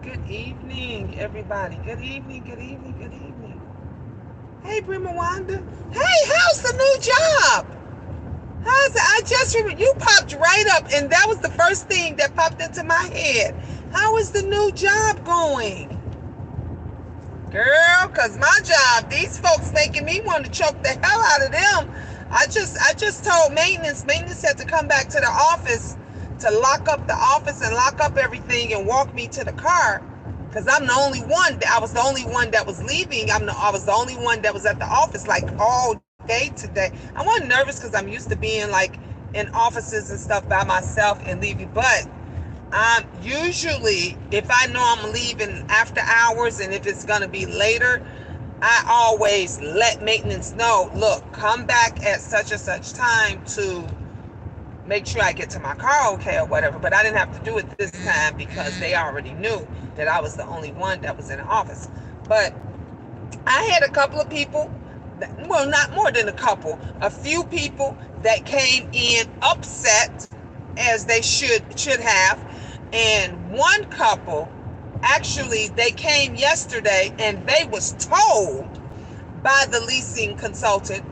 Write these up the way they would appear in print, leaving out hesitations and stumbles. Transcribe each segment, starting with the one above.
Good evening, everybody. Good evening, good evening, good evening. Hey, Prima Wanda. Hey, how's the new job? How's it? I just remember you popped right up, and that was the first thing that popped into my head. How is the new job going? Girl, cause my job, these folks making me want to choke the hell out of them. I just told maintenance. Maintenance had to come back to the office to lock up the office and lock up everything and walk me to the car. Cause I'm the only one. I was the only one that was leaving. I was the only one that was at the office like all day today. I wasn't nervous because I'm used to being like in offices and stuff by myself and leaving, but usually, if I know I'm leaving after hours and if it's going to be later, I always let maintenance know, look, come back at such and such time to make sure I get to my car okay or whatever. But I didn't have to do it this time because they already knew that I was the only one that was in the office. But I had a couple of people, well, not more than a couple, a few people that came in upset as they should have. And one couple, actually, they came yesterday and they was told by the leasing consultant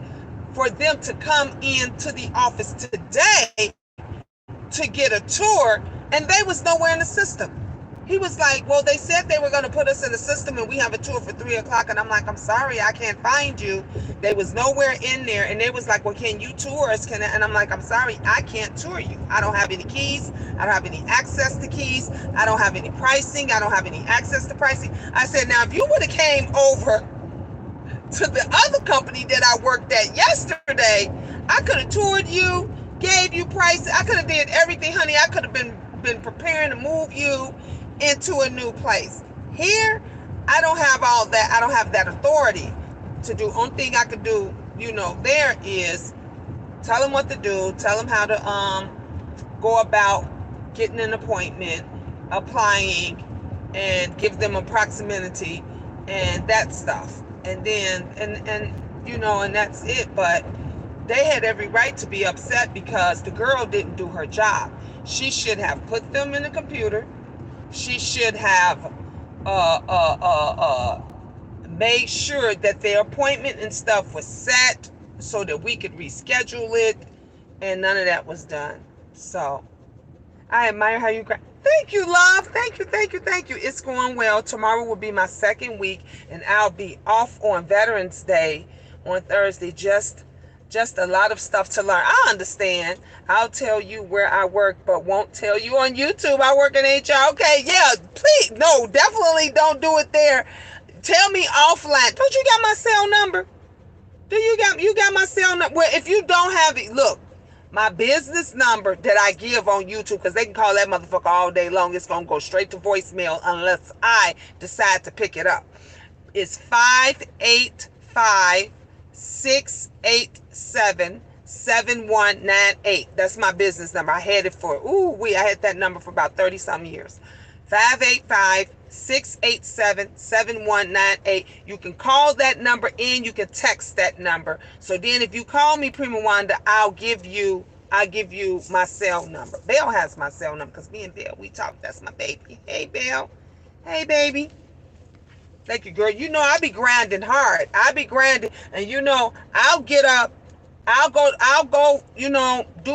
for them to come into the office today to get a tour, and they was nowhere in the system. He was like, well, they said they were going to put us in the system and we have a tour for 3 o'clock. And I'm like, I'm sorry, I can't find you. They was nowhere in there. And they was like, well, can you tour us? And I'm like, I'm sorry, I can't tour you. I don't have any keys. I don't have any access to keys. I don't have any pricing. I don't have any access to pricing. I said, now, if you would have came over to the other company that I worked at yesterday, I could have toured you, gave you prices. I could have did everything, honey. I could have been preparing to move you into a new place. Here, I don't have all that. I don't have that authority to do. Only thing I could do, there is tell them what to do, tell them how to go about getting an appointment, applying, and give them a proximity and that stuff. And then and that's it. But they had every right to be upset because the girl didn't do her job. She should have put them in the computer. She should have made sure that their appointment and stuff was set so that we could reschedule it, and none of that was done. So I admire how you thank you, love. Thank you, thank you, thank you. It's going well. Tomorrow will be my second week, and I'll be off on Veterans Day on Thursday. Just a lot of stuff to learn. I understand. I'll tell you where I work, but won't tell you on YouTube. I work in HR. Okay, yeah, please. No, definitely don't do it there. Tell me offline. Don't you got my cell number? You got my cell number? Well, if you don't have it, look, my business number that I give on YouTube, because they can call that motherfucker all day long. It's going to go straight to voicemail unless I decide to pick it up. It's 585-687-7198. That's my business number. I had it I had that number for about 30 some years. 585-687-7198. You can call that number and you can text that number. So then if you call me Prima Wanda, I'll give you my cell number. Belle has my cell number because me and Belle, we talk. That's my baby. Hey, Belle. Hey, baby. Thank you, girl. I be grinding hard. I be grinding, and I'll get up, I'll go, do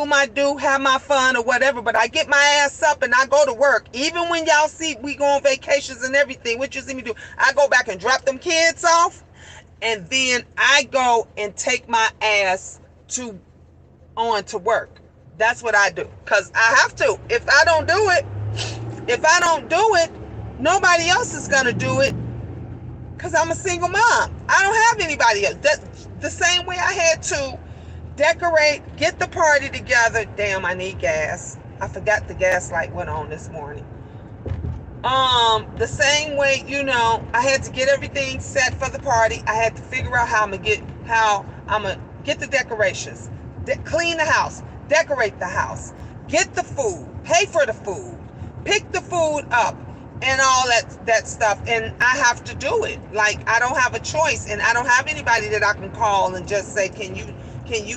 my have my fun or whatever, but I get my ass up and I go to work. Even when y'all see we go on vacations and everything, what you see me do, I go back and drop them kids off, and then I go and take my ass on to work. That's what I do, because I have to. If I don't do it, nobody else is going to do it. Because I'm a single mom. I don't have anybody else. That's the same way I had to decorate, get the party together. Damn, I need gas. I forgot the gas light went on this morning. The same way, I had to get everything set for the party. I had to figure out how I'm gonna get the decorations, clean the house, decorate the house, get the food, pay for the food, pick the food up, and all that stuff. And I have to do it. Like, I don't have a choice, and I don't have anybody that I can call and just say, can you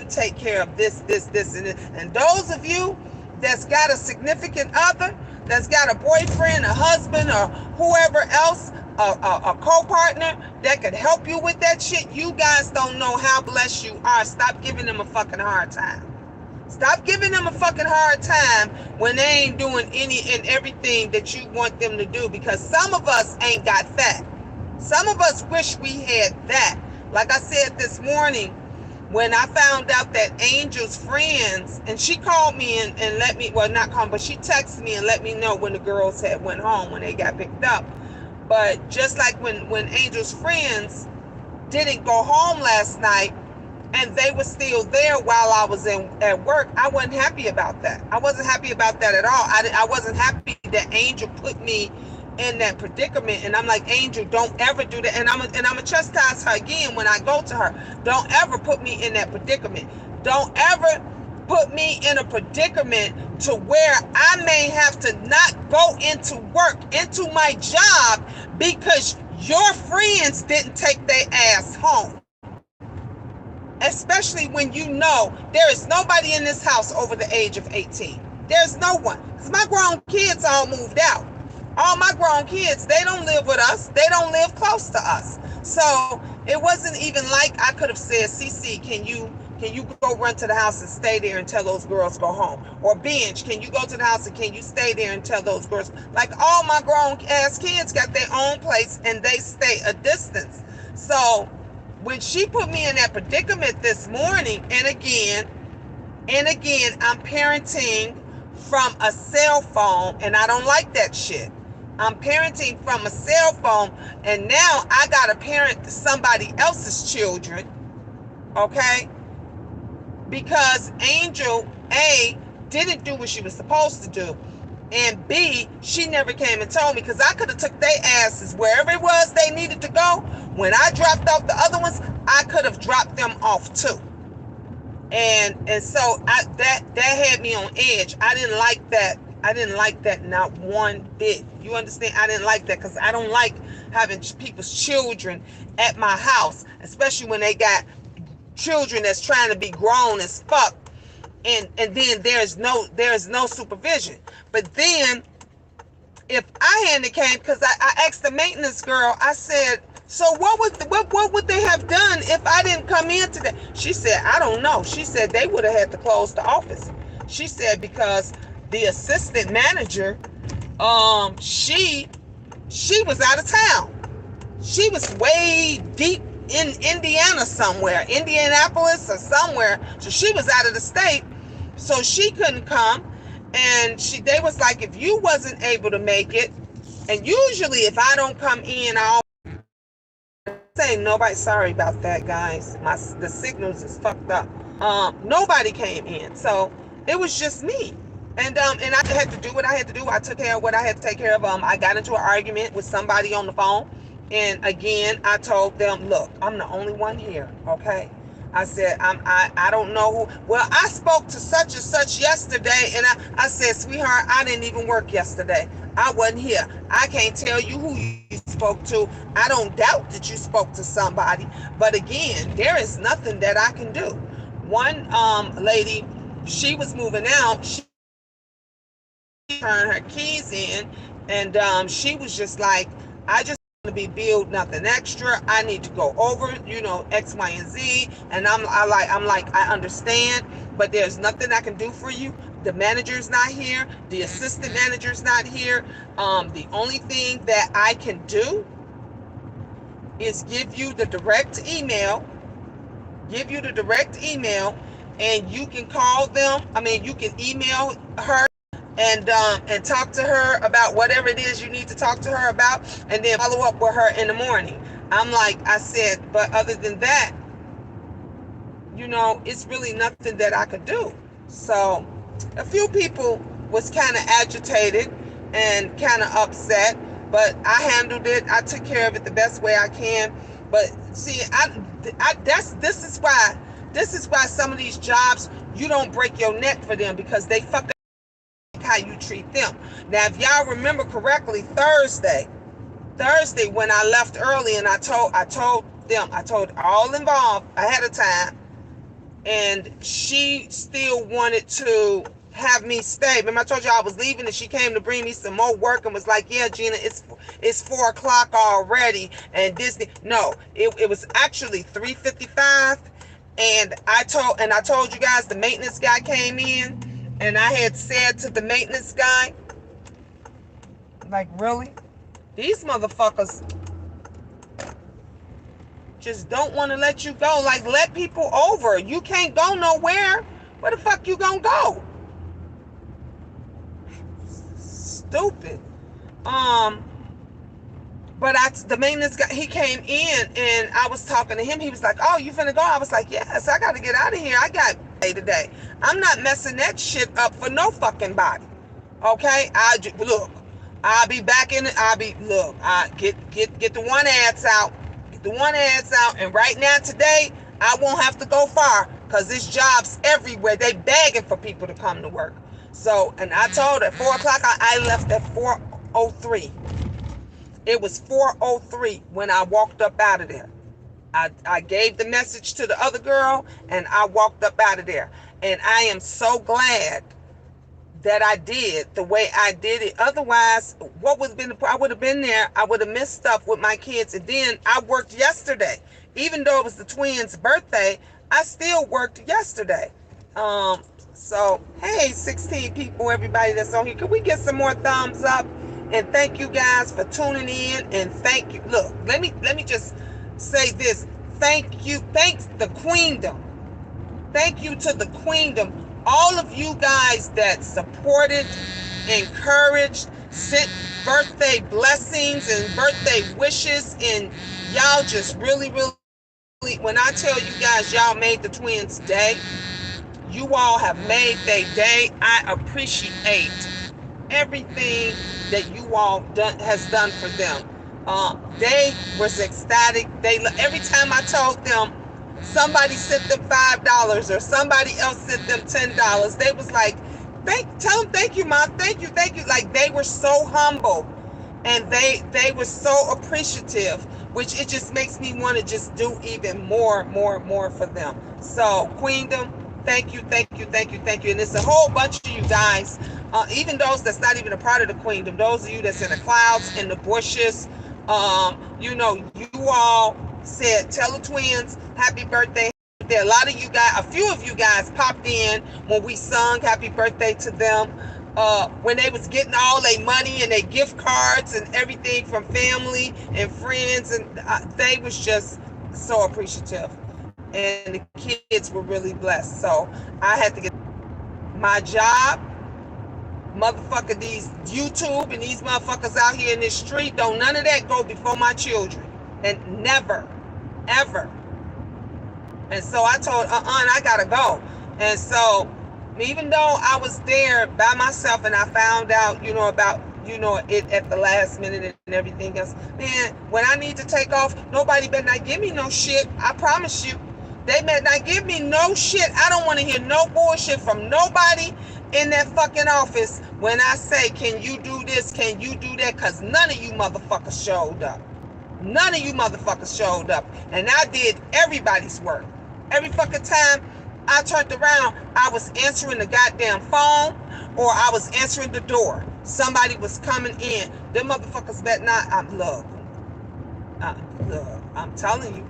take care of this, and this. And those of you that's got a significant other, that's got a boyfriend, a husband, or whoever else, a co-partner that could help you with that shit, you guys don't know how blessed you are. Stop giving them a fucking hard time. Stop giving them a fucking hard time when they ain't doing any and everything that you want them to do, because some of us ain't got that. Some of us wish we had that. Like I said this morning, when I found out that Angel's friends, and she called me and let me, well, not call, but she texted me and let me know when the girls had went home, when they got picked up. But just like when Angel's friends didn't go home last night, and they were still there while I was at work, I wasn't happy about that. I wasn't happy about that at all. I wasn't happy that Angel put me in that predicament. And I'm like, Angel, don't ever do that. And I'm gonna chastise her again when I go to her. Don't ever put me in that predicament. Don't ever put me in a predicament to where I may have to not go into work, into my job, because your friends didn't take their ass home. Especially when you know there is nobody in this house over the age of 18. There's no one. Because my grown kids all moved out. All my grown kids, they don't live with us. They don't live close to us. So it wasn't even like I could have said, CC, can you go run to the house and stay there until those girls go home? Or Benj, can you go to the house and can you stay there until those girls? Like, all my grown ass kids got their own place and they stay a distance. So when she put me in that predicament this morning, and again, I'm parenting from a cell phone, and I don't like that shit. I'm parenting from a cell phone, and now I gotta parent somebody else's children, okay? Because Angel, A, didn't do what she was supposed to do, and B, she never came and told me, because I could have took their asses wherever it was they needed to go. When I dropped off the other ones, I could have dropped them off too. And so that had me on edge. I didn't like that. I didn't like that, not one bit. You understand? I didn't like that, because I don't like having people's children at my house, especially when they got children that's trying to be grown as fuck. And then there's no supervision. But then if I hadn't came, because I asked the maintenance girl, I said, so what would they have done if I didn't come in today? She said, I don't know. She said they would have had to close the office. She said because the assistant manager, she was out of town. She was way deep in Indiana somewhere, Indianapolis or somewhere. So she was out of the state, so she couldn't come. And they was like, if you wasn't able to make it, and usually if I don't come in, I'll say nobody. Sorry about that, guys. The signals is fucked up. Nobody came in, so it was just me. And I had to do what I had to do. I took care of what I had to take care of. I got into an argument with somebody on the phone, and again, I told them, look, I'm the only one here, okay? I said, I don't know who. Well, I spoke to such and such yesterday, and I said, sweetheart, I didn't even work yesterday. I wasn't here. I can't tell you who you spoke to. I don't doubt that you spoke to somebody, but again, there is nothing that I can do. One lady, she was moving out. She turned her keys in, and she was just like, I just want to be billed nothing extra. I need to go over, X, Y, and Z. And I'm like, I understand, but there's nothing I can do for you. The manager's not here. The assistant manager's not here. The only thing that I can do is give you the direct email, and you can call them. I mean, you can email her and talk to her about whatever it is you need to talk to her about, and then follow up with her in the morning. I'm like, I said, but other than that, it's really nothing that I could do. So a few people was kind of agitated and kind of upset, but I handled it. I took care of it the best way I can. But see, this is why some of these jobs, you don't break your neck for them, because they fucking how you treat them. Now, if y'all remember correctly, Thursday when I left early, and I told all involved ahead of time, and she still wanted to have me stay. Remember I told you I was leaving and she came to bring me some more work and was like, yeah, Gina, it's 4 o'clock already. And no, it was actually 3:55. And I told you guys the maintenance guy came in, and I had said to the maintenance guy, like, really? These motherfuckers just don't want to let you go. Like, let people over. You can't go nowhere. Where the fuck you gonna go? Stupid. But the maintenance guy, he came in and I was talking to him. He was like, oh, you finna go? I was like, yes, I got to get out of here. I got today. I'm not messing that shit up for no fucking body. Okay? Look, I'll be back in it. I get the one ads out. Get the one ads out. And right now, today, I won't have to go far because this job's everywhere. They begging for people to come to work. So, and I told her at 4 o'clock, I left at 4:03. It was 4:03 when I walked up out of there. I gave the message to the other girl and I walked up out of there. And I am so glad that I did the way I did it. Otherwise, what would have been I would have been there. I would have missed stuff with my kids. And then I worked yesterday. Even though it was the twins' birthday, I still worked yesterday. So, hey, 16 people, everybody that's on here. Could we get some more thumbs up? And thank you guys for tuning in. And thank you. Look, let me just say this. Thank you. Thanks the Queendom. Thank you to the Queendom. All of you guys that supported, encouraged, sent birthday blessings and birthday wishes. And y'all just really, when I tell you guys, y'all made the twins' day. You all have made their day. I appreciate everything that you all has done for them. They was ecstatic. Every time I told them somebody sent them $5 or somebody else sent them $10, they was like, tell them thank you, Mom, thank you. Like, they were so humble and they were so appreciative, which it just makes me want to just do even more for them. So, Queendom, thank you. And it's a whole bunch of you guys, even those that's not even a part of the Queendom, those of you that's in the clouds, in the bushes, you all said, tell the twins, happy birthday. A lot of you guys, a few of you guys popped in when we sung happy birthday to them, when they was getting all their money and their gift cards and everything from family and friends, and they was just so appreciative. And the kids were really blessed. So I had to get my job. Motherfucker, these YouTube and these motherfuckers out here in this street, don't none of that go before my children. And never, ever. And so I told, I gotta go. And so, even though I was there by myself and I found out, about it at the last minute and everything else, man, when I need to take off, nobody better not give me no shit. I promise you. They better not give me no shit. I don't want to hear no bullshit from nobody in that fucking office when I say, can you do this? Can you do that? Because none of you motherfuckers showed up. None of you motherfuckers showed up. And I did everybody's work. Every fucking time I turned around, I was answering the goddamn phone or I was answering the door. Somebody was coming in. Them motherfuckers better not. Look, I'm telling you.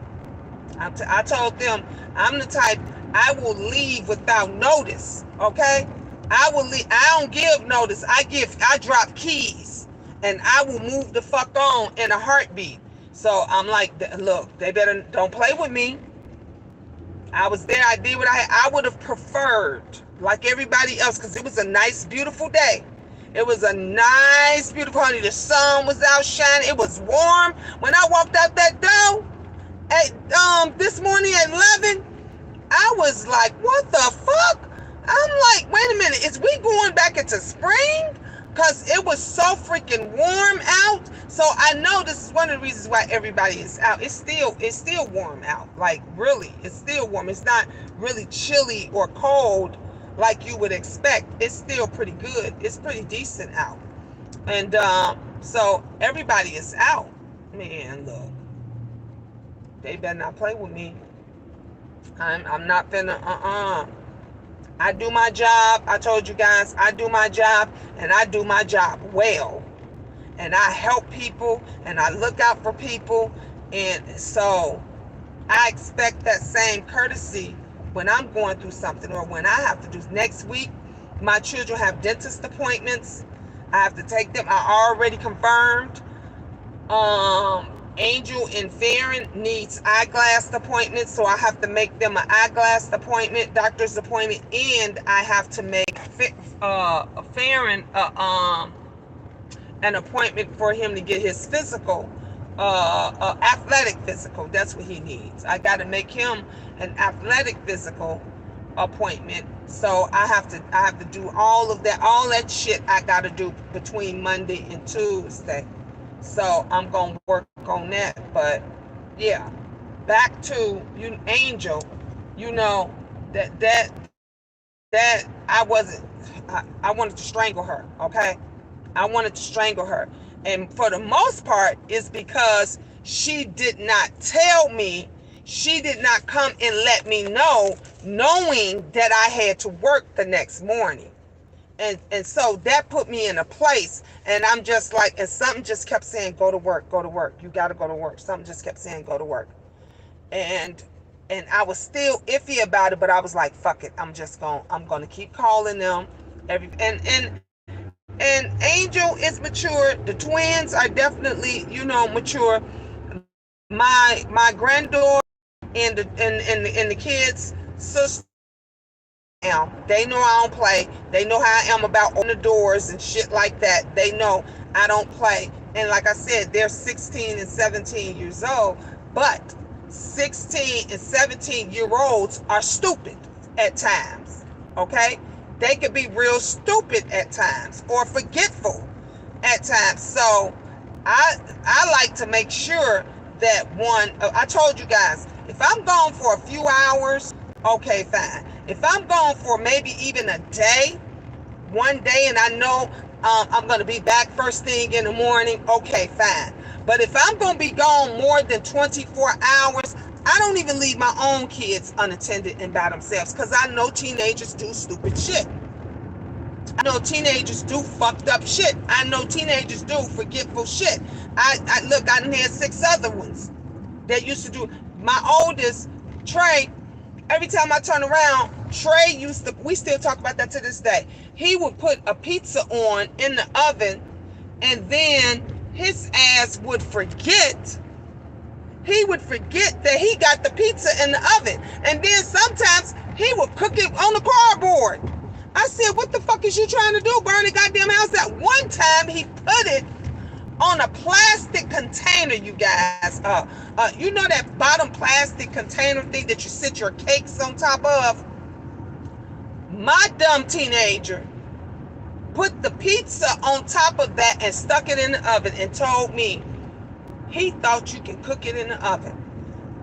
I told them, I'm the type, I will leave without notice, okay? I will leave. I don't give notice. I drop keys, and I will move the fuck on in a heartbeat. So I'm like, look, they better don't play with me. I was there. I did what I would have preferred, like everybody else, because it was a nice, beautiful day. It was a nice, beautiful, honey. The sun was out shining. It was warm. When I walked out that door, this morning at 11, I was like, what the fuck? I'm like, wait a minute, is we going back into spring? Because it was so freaking warm out. So I know this is one of the reasons why everybody is out. It's still warm out. Like, really, it's still warm. It's not really chilly or cold like you would expect. It's still pretty good. It's pretty decent out. And so everybody is out. Man, look. They better not play with me. I'm not finna, I do my job. I told you guys, I do my job, and I do my job well. And I help people, and I look out for people. And so I expect that same courtesy when I'm going through something, or when I have to do. Next week, my children have dentist appointments. I have to take them. I already confirmed. Angel and Farron needs eyeglass appointments, so I have to make them an eyeglass appointment, doctor's appointment, and I have to make Farron an appointment for him to get his physical, athletic physical. That's what he needs. I got to make him an athletic physical appointment. So I have to do all that shit I got to do between Monday and Tuesday. So I'm going to work on that. But yeah, back to you, Angel. You know that I wasn't. I wanted to strangle her. Okay, I wanted to strangle her, and for the most part, it's because she did not tell me. She did not come and let me know, knowing that I had to work the next morning. And so that put me in a place, and I'm just like, and something just kept saying, go to work, you got to go to work. Something just kept saying, go to work. And I was still iffy about it, but I was like, fuck it, I'm going to keep calling them. And Angel is mature. The twins are definitely, mature. My granddaughter and the kids, sister, they know I don't play. They know how I am about opening the doors and shit like that. They know I don't play. And like I said, they're 16 and 17 years old. But 16 and 17-year-olds are stupid at times. Okay? They could be real stupid at times, or forgetful at times. So I like to make sure that I told you guys, if I'm gone for a few hours, okay, fine. If I'm gone for maybe even a day, one day, and I know I'm going to be back first thing in the morning, okay, fine. But if I'm going to be gone more than 24 hours, I don't even leave my own kids unattended and by themselves, because I know teenagers do stupid shit. I know teenagers do fucked up shit. I know teenagers do forgetful shit. I done had 6 other ones that used to do. My oldest, Trey, every time I turn around, Trey we still talk about that to this day. He would put a pizza on in the oven, and then his ass would forget. He would forget that he got the pizza in the oven. And then sometimes he would cook it on the cardboard. I said, what the fuck is you trying to do? Burn the goddamn house out. One time he put it on a plastic container, you guys. You know that bottom plastic container thing that you sit your cakes on top of? My dumb teenager put the pizza on top of that and stuck it in the oven and told me he thought you can cook it in the oven.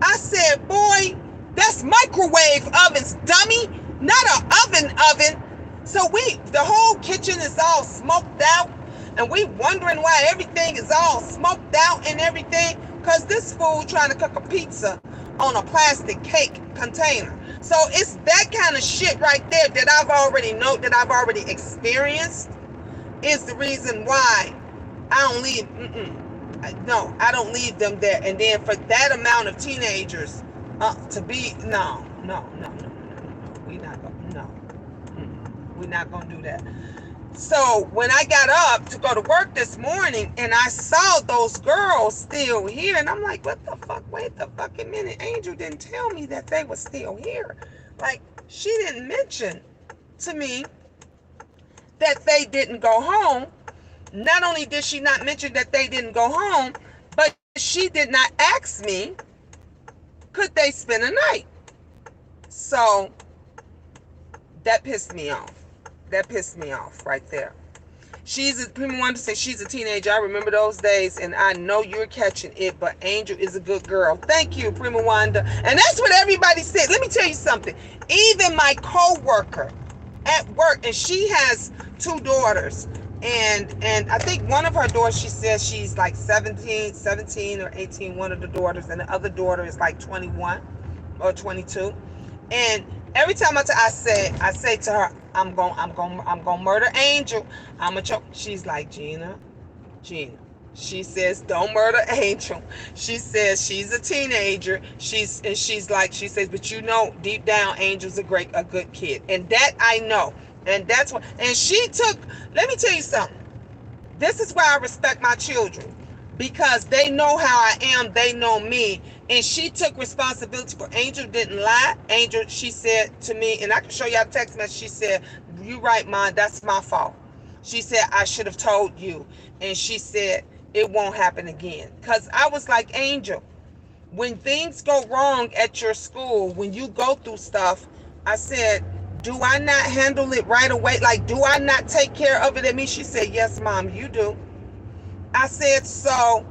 I said, boy, that's microwave ovens, dummy, not an oven. So the whole kitchen is all smoked out, and we wondering why everything is all smoked out and everything, because this fool trying to cook a pizza on a plastic cake container. So it's that kind of shit right there that I've already experienced, is the reason why I don't leave. I don't leave them there. And then for that amount of teenagers to be, no, we're not gonna do that. So when I got up to go to work this morning, and I saw those girls still here, and I'm like, what the fuck? Wait the fucking minute. Angel didn't tell me that they were still here. Like, she didn't mention to me that they didn't go home. Not only did she not mention that they didn't go home, but she did not ask me, could they spend a night? So that pissed me off. That pissed me off right there. People wanted to say she's a teenager. I remember those days, and I know you're catching it, but Angel is a good girl. Thank you, Prima Wanda. And that's what everybody said. Let me tell you something. Even my co-worker at work, and she has 2 daughters, and I think one of her daughters, she says she's like 17 or 18, one of the daughters, and the other daughter is like 21 or 22. And Every time I say to her, I'm gonna murder Angel. I'm gonna choke. She's like, Gina. She says, don't murder Angel. She says she's a teenager. She says, but you know, deep down, Angel's a good kid, and that I know, and that's what. And she took. Let me tell you something. This is why I respect my children, because they know how I am. They know me, and she took responsibility for Angel. Didn't lie. Angel, she said to me, and I can show you a text message. She said, "You right, Mom. That's my fault." She said, "I should have told you," and she said, "It won't happen again." Because I was like, Angel, when things go wrong at your school, when you go through stuff, I said, do I not handle it right away? Like, do I not take care of it at me? She said, yes, Mom, you do. I said, so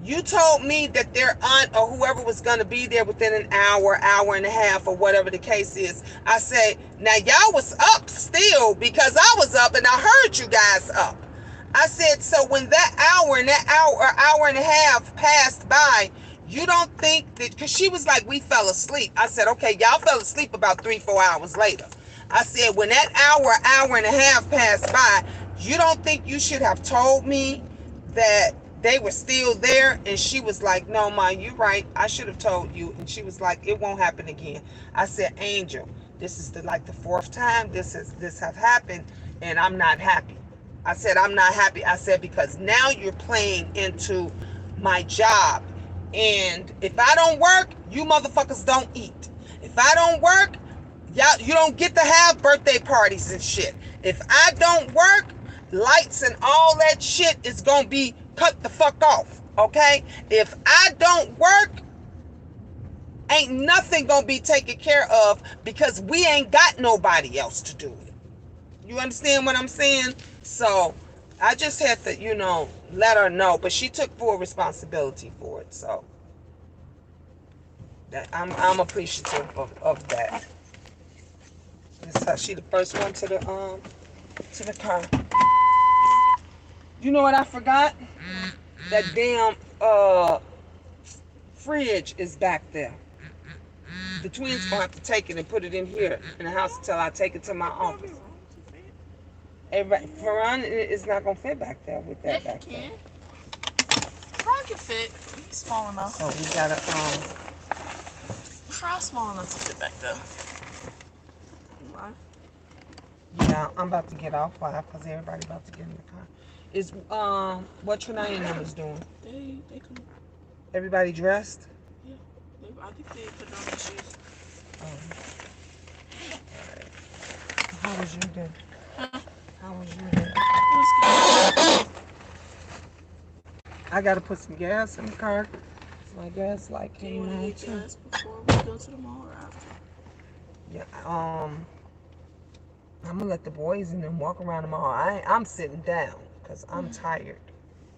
you told me that their aunt or whoever was going to be there within an hour, hour and a half, or whatever the case is. I said, now y'all was up still because I was up and I heard you guys up. I said, so when that hour and a half passed by, you don't think that, because she was like, we fell asleep. I said, okay, y'all fell asleep about 3-4 hours later. I said, when that hour and a half passed by, you don't think you should have told me that they were still there? And she was like, no, Ma, you're right. I should have told you. And she was like, it won't happen again. I said, Angel, this is the 4th time this have happened, and I'm not happy. I said, I'm not happy. I said, because now you're playing into my job. And if I don't work, you motherfuckers don't eat. If I don't work, you don't get to have birthday parties and shit. If I don't work, lights and all that shit is going to be cut the fuck off. Okay? If I don't work, ain't nothing going to be taken care of because we ain't got nobody else to do it. You understand what I'm saying? So I just had to, let her know. But she took full responsibility for it. So I'm appreciative of that. She the first one to the car. You know what I forgot? That damn fridge is back there. The twins gonna have to take it and put it in here in the house until I take it to my office. Ferran is not gonna fit back there with that back there. Ferran can fit. He's small enough. So we gotta Ferran's small enough to fit back there. Yeah, I'm about to get off live because everybody about to get in the car. Is what Trinaya and them is doing? They come. Everybody dressed? Yeah, I think they put on their shoes. Alright. How was your day? Huh? How was your day? It was good. I gotta put some gas in the car. My gas light Do you came want to on get too. gas before we go to the mall or after? Yeah, I'm gonna let the boys and them walk around the mall. I'm sitting down because I'm tired.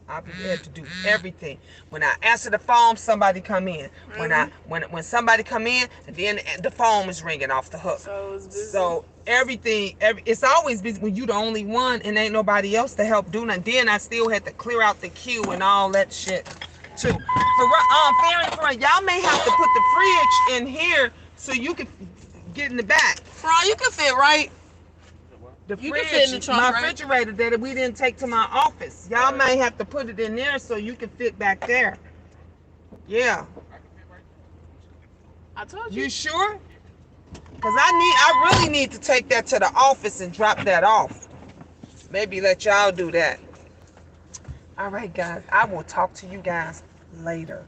I'll be there to do everything. When I answer the phone, somebody come in. When somebody come in, and then the phone is ringing off the hook. So it's busy. So it's always busy when you the only one and ain't nobody else to help do nothing. Then I still had to clear out the queue and all that shit too. For y'all may have to put the fridge in here so you can get in the back. Ferran, you can fit, right? The You fridge, can fit in the trunk, my right? refrigerator that we didn't take to my office. Y'all may have to put it in there so you can fit back there. Yeah. I told you. You sure? Because I really need to take that to the office and drop that off. Maybe let y'all do that. All right, guys. I will talk to you guys later.